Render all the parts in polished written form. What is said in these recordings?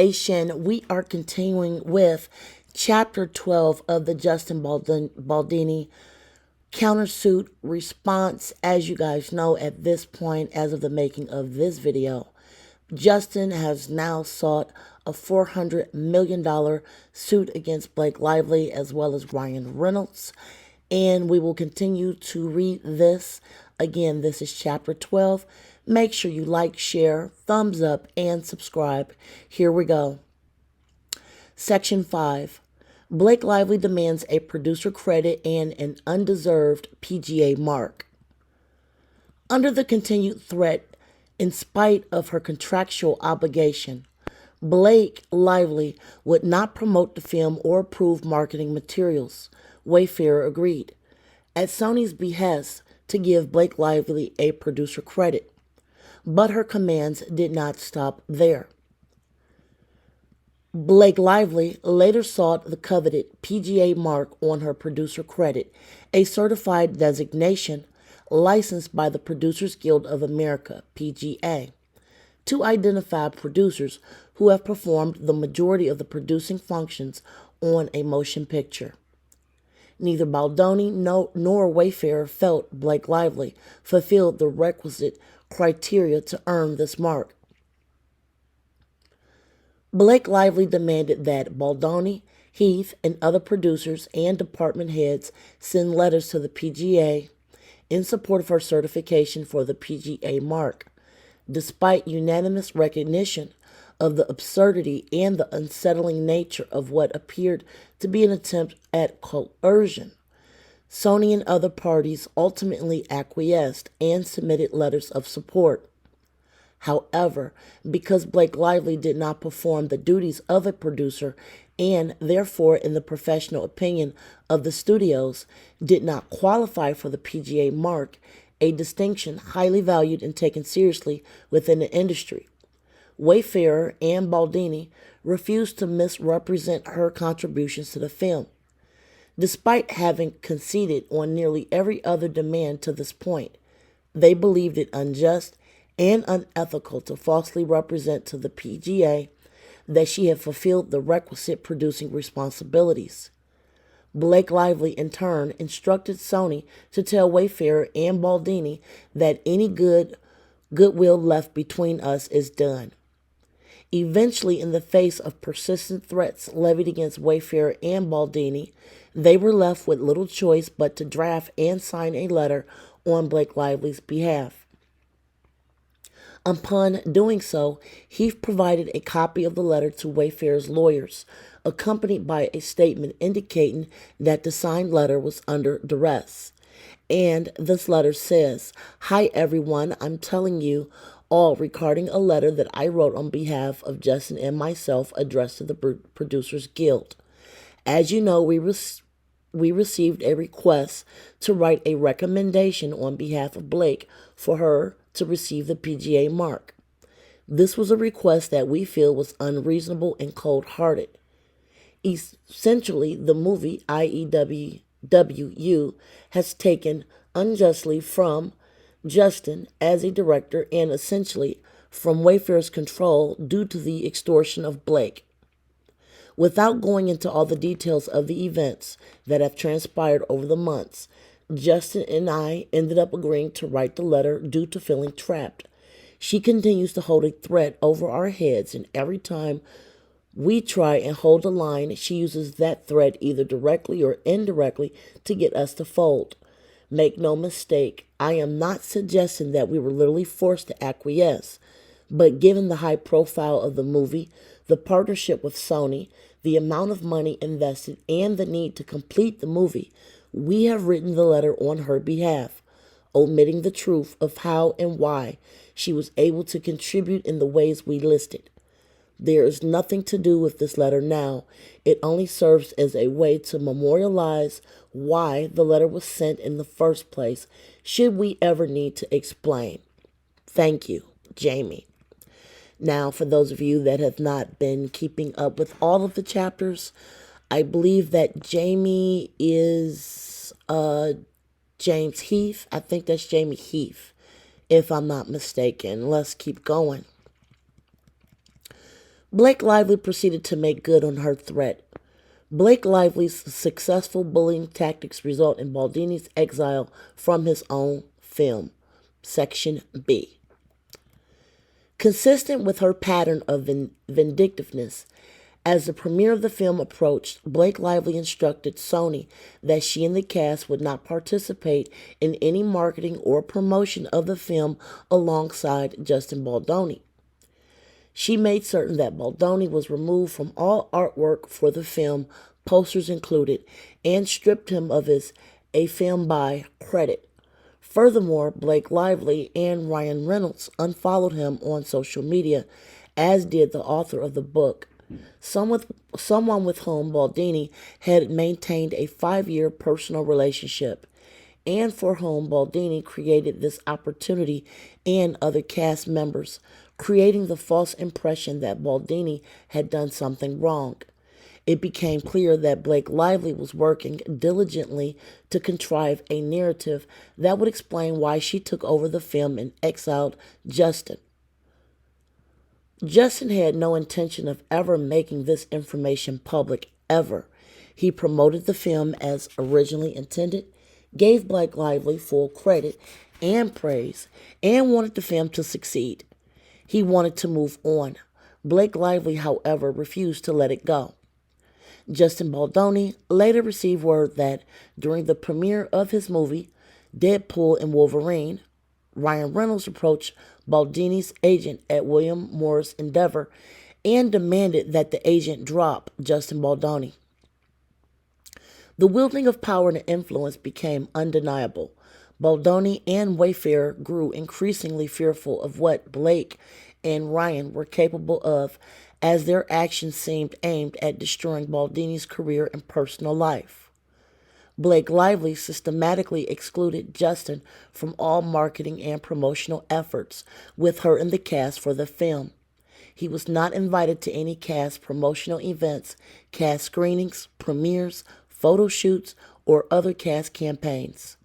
Nation, we are continuing with Chapter 12 of the Justin Baldini countersuit response. As you guys know, at this point, as of the making of this video, Justin has now sought a $400 million suit against Blake Lively as well as Ryan Reynolds. And we will continue to read this. Again, this is Chapter 12. Make sure you like, share, thumbs up, and subscribe. Here we go. Section 5. Blake Lively demands a producer credit and an undeserved PGA mark. Under the continued threat, in spite of her contractual obligation, Blake Lively would not promote the film or approve marketing materials. Wayfarer agreed, at Sony's behest, to give Blake Lively a producer credit. But her commands did not stop there. Blake Lively later sought the coveted PGA mark on her producer credit, a certified designation licensed by the Producers Guild of America, PGA, to identify producers who have performed the majority of the producing functions on a motion picture. Neither Baldoni nor Wayfarer felt Blake Lively fulfilled the requisite criteria to earn this mark. Blake Lively demanded that Baldoni, Heath, and other producers and department heads send letters to the PGA in support of her certification for the PGA mark, despite unanimous recognition of the absurdity and the unsettling nature of what appeared to be an attempt at coercion. Sony and other parties ultimately acquiesced and submitted letters of support. However, because Blake Lively did not perform the duties of a producer and therefore, in the professional opinion of the studios, did not qualify for the PGA mark, a distinction highly valued and taken seriously within the industry, Wayfarer and Baldoni refused to misrepresent her contributions to the film. Despite having conceded on nearly every other demand to this point, they believed it unjust and unethical to falsely represent to the PGA that she had fulfilled the requisite producing responsibilities. Blake Lively, in turn, instructed Sony to tell Wayfarer and Baldoni that any goodwill left between us is done. Eventually, in the face of persistent threats levied against Wayfarer and Baldoni, they were left with little choice but to draft and sign a letter on Blake Lively's behalf. Upon doing so, Heath provided a copy of the letter to Wayfarer's lawyers, accompanied by a statement indicating that the signed letter was under duress. And this letter says, "Hi everyone, I'm telling you all regarding a letter that I wrote on behalf of Justin and myself addressed to the Producers Guild. As you know, we received a request to write a recommendation on behalf of Blake for her to receive the PGA mark. This was a request that we feel was unreasonable and cold-hearted. Essentially, the movie IEWU has taken unjustly from Justin as a director and essentially from Wayfarer's control due to the extortion of Blake. Without going into all the details of the events that have transpired over the months, Justin and I ended up agreeing to write the letter due to feeling trapped. She continues to hold a threat over our heads, and every time we try and hold a line, she uses that threat either directly or indirectly to get us to fold. Make no mistake, I am not suggesting that we were literally forced to acquiesce, but given the high profile of the movie, the partnership with Sony, the amount of money invested, and the need to complete the movie, we have written the letter on her behalf, omitting the truth of how and why she was able to contribute in the ways we listed. There is nothing to do with this letter now. It only serves as a way to memorialize why the letter was sent in the first place, should we ever need to explain. Thank you, Jamie." Now, for those of you that have not been keeping up with all of the chapters, I believe that Jamie is James Heath. I think that's Jamie Heath, if I'm not mistaken. Let's keep going. Blake Lively proceeded to make good on her threat. Blake Lively's successful bullying tactics result in Baldini's exile from his own film. Section B. Consistent with her pattern of vindictiveness, as the premiere of the film approached, Blake Lively instructed Sony that she and the cast would not participate in any marketing or promotion of the film alongside Justin Baldoni. She made certain that Baldoni was removed from all artwork for the film, posters included, and stripped him of his "A Film By" credit. Furthermore, Blake Lively and Ryan Reynolds unfollowed him on social media, as did the author of the book, someone with whom Baldoni had maintained a 5-year personal relationship, and for whom Baldoni created this opportunity and other cast members, creating the false impression that Baldoni had done something wrong. It became clear that Blake Lively was working diligently to contrive a narrative that would explain why she took over the film and exiled Justin. Justin had no intention of ever making this information public, ever. He promoted the film as originally intended, gave Blake Lively full credit and praise, and wanted the film to succeed. He wanted to move on. Blake Lively, however, refused to let it go. Justin Baldoni later received word that during the premiere of his movie, Deadpool and Wolverine, Ryan Reynolds approached Baldini's agent at William Morris Endeavor and demanded that the agent drop Justin Baldoni. The wielding of power and influence became undeniable. Baldoni and Wayfarer grew increasingly fearful of what Blake and Ryan were capable of, as their actions seemed aimed at destroying Baldini's career and personal life. Blake Lively systematically excluded Justin from all marketing and promotional efforts with her in the cast for the film. He was not invited to any cast promotional events, cast screenings, premieres, photo shoots, or other cast campaigns.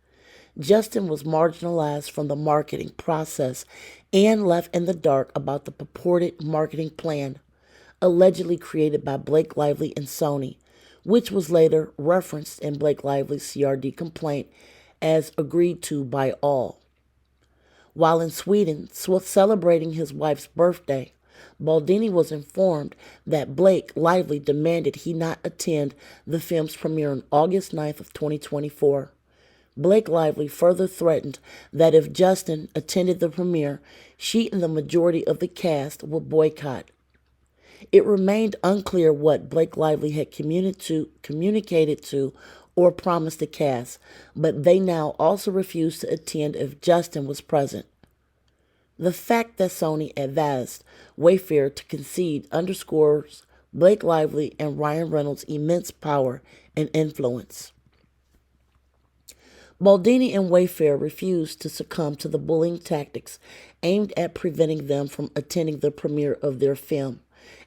Justin was marginalized from the marketing process and left in the dark about the purported marketing plan, allegedly created by Blake Lively and Sony, which was later referenced in Blake Lively's CRD complaint as agreed to by all. While in Sweden celebrating his wife's birthday, Baldoni was informed that Blake Lively demanded he not attend the film's premiere on August 9th of 2024. Blake Lively further threatened that if Justin attended the premiere, she and the majority of the cast would boycott. It remained unclear what Blake Lively had communicated to or promised the cast, but they now also refused to attend if Justin was present. The fact that Sony advised Wayfarer to concede underscores Blake Lively and Ryan Reynolds' immense power and influence. Baldoni and Wayfarer refused to succumb to the bullying tactics aimed at preventing them from attending the premiere of their film,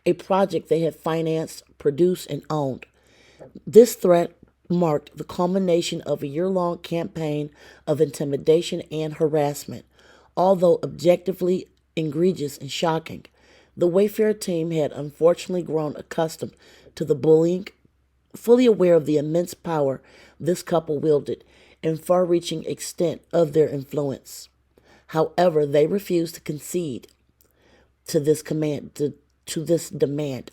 a project they had financed, produced, and owned. This threat marked the culmination of a year-long campaign of intimidation and harassment. Although objectively egregious and shocking, the Wayfarer team had unfortunately grown accustomed to the bullying, fully aware of the immense power this couple wielded and far-reaching extent of their influence. However, they refused to concede to this demand.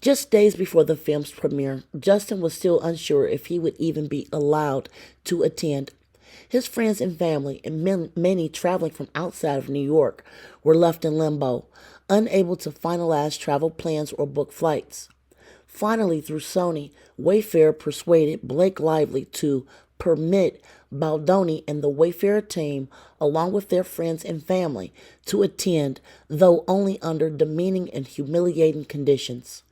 Just days before the film's premiere, Justin was still unsure if he would even be allowed to attend. His friends and family, and many traveling from outside of New York, were left in limbo, unable to finalize travel plans or book flights. Finally, through Sony, Wayfarer persuaded Blake Lively to permit Baldoni and the Wayfarer team, along with their friends and family, to attend, though only under demeaning and humiliating conditions.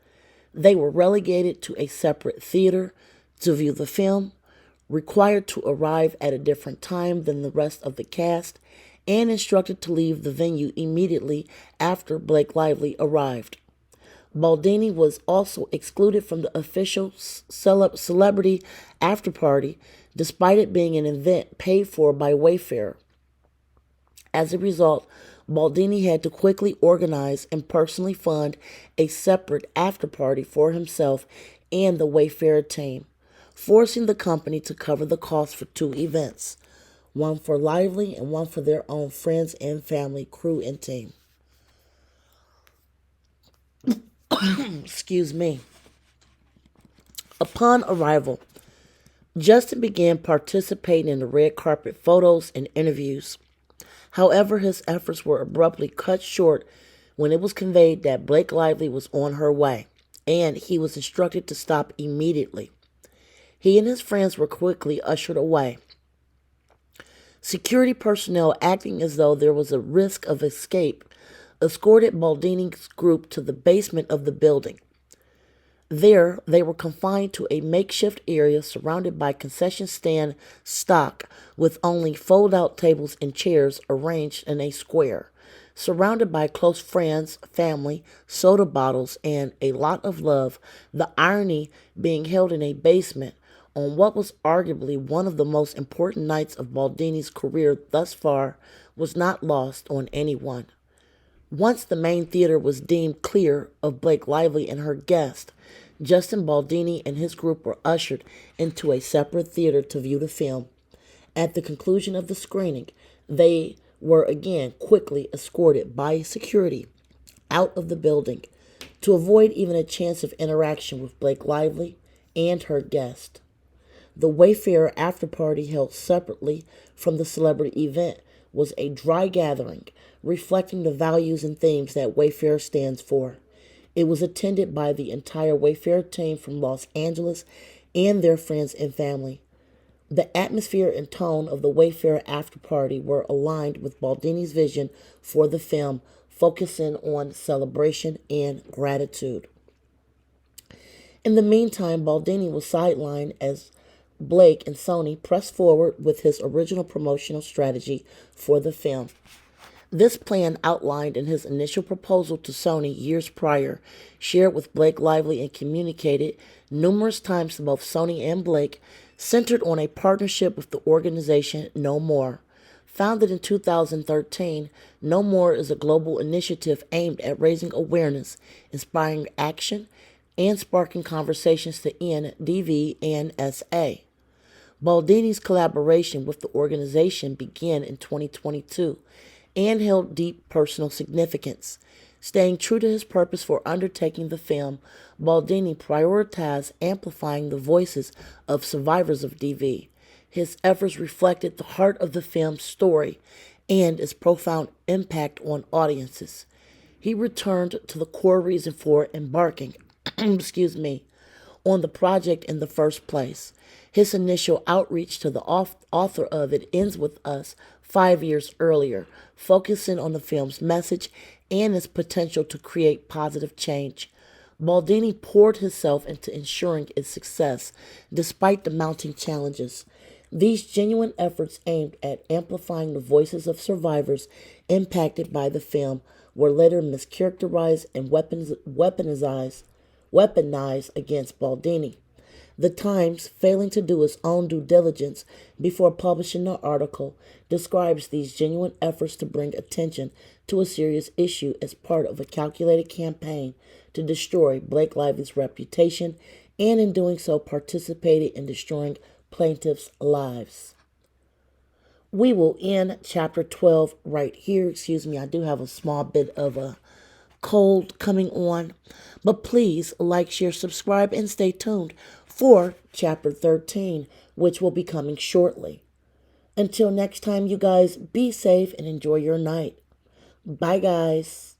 They were relegated to a separate theater to view the film, required to arrive at a different time than the rest of the cast, and instructed to leave the venue immediately after Blake Lively arrived. Baldoni was also excluded from the official celebrity after-party, despite it being an event paid for by Wayfarer. As a result, Baldini had to quickly organize and personally fund a separate after-party for himself and the Wayfarer team, forcing the company to cover the cost for two events, one for Lively and one for their own friends and family, crew, and team. Excuse me. Upon arrival, Justin began participating in the red carpet photos and interviews. However, his efforts were abruptly cut short when it was conveyed that Blake Lively was on her way, and he was instructed to stop immediately. He and his friends were quickly ushered away. Security personnel, acting as though there was a risk of escape, escorted Baldini's group to the basement of the building. There, they were confined to a makeshift area surrounded by concession stand stock with only fold-out tables and chairs arranged in a square, surrounded by close friends, family, soda bottles, and a lot of love, the irony being held in a basement on what was arguably one of the most important nights of Baldini's career thus far was not lost on anyone. Once the main theater was deemed clear of Blake Lively and her guest, Justin Baldini and his group were ushered into a separate theater to view the film. At the conclusion of the screening, they were again quickly escorted by security out of the building to avoid even a chance of interaction with Blake Lively and her guest. The Wayfarer after-party, held separately from the celebrity event, was a dry gathering reflecting the values and themes that Wayfarer stands for. It was attended by the entire Wayfarer team from Los Angeles and their friends and family. The atmosphere and tone of the Wayfarer after-party were aligned with Baldini's vision for the film, focusing on celebration and gratitude. In the meantime, Baldini was sidelined as Blake and Sony pressed forward with his original promotional strategy for the film. This plan, outlined in his initial proposal to Sony years prior, shared with Blake Lively and communicated numerous times to both Sony and Blake, centered on a partnership with the organization No More. Founded in 2013, No More is a global initiative aimed at raising awareness, inspiring action, and sparking conversations to end DV&SA. Baldini's collaboration with the organization began in 2022 and held deep personal significance. Staying true to his purpose for undertaking the film, Baldini prioritized amplifying the voices of survivors of DV. His efforts reflected the heart of the film's story and its profound impact on audiences. He returned to the core reason for embarking on the project in the first place. His initial outreach to the author of it ends with us 5 years earlier, focusing on the film's message and its potential to create positive change. Baldini poured himself into ensuring its success, despite the mounting challenges. These genuine efforts aimed at amplifying the voices of survivors impacted by the film were later mischaracterized and weaponized against Baldini. The Times, failing to do its own due diligence before publishing the article, describes these genuine efforts to bring attention to a serious issue as part of a calculated campaign to destroy Blake Lively's reputation, and in doing so participated in destroying plaintiffs' lives. We will end chapter 12 right here. I do have a small bit of a cold coming on, but please like, share, subscribe, and stay tuned for chapter 13, which will be coming shortly. Until next time, you guys, be safe and enjoy your night. Bye, guys.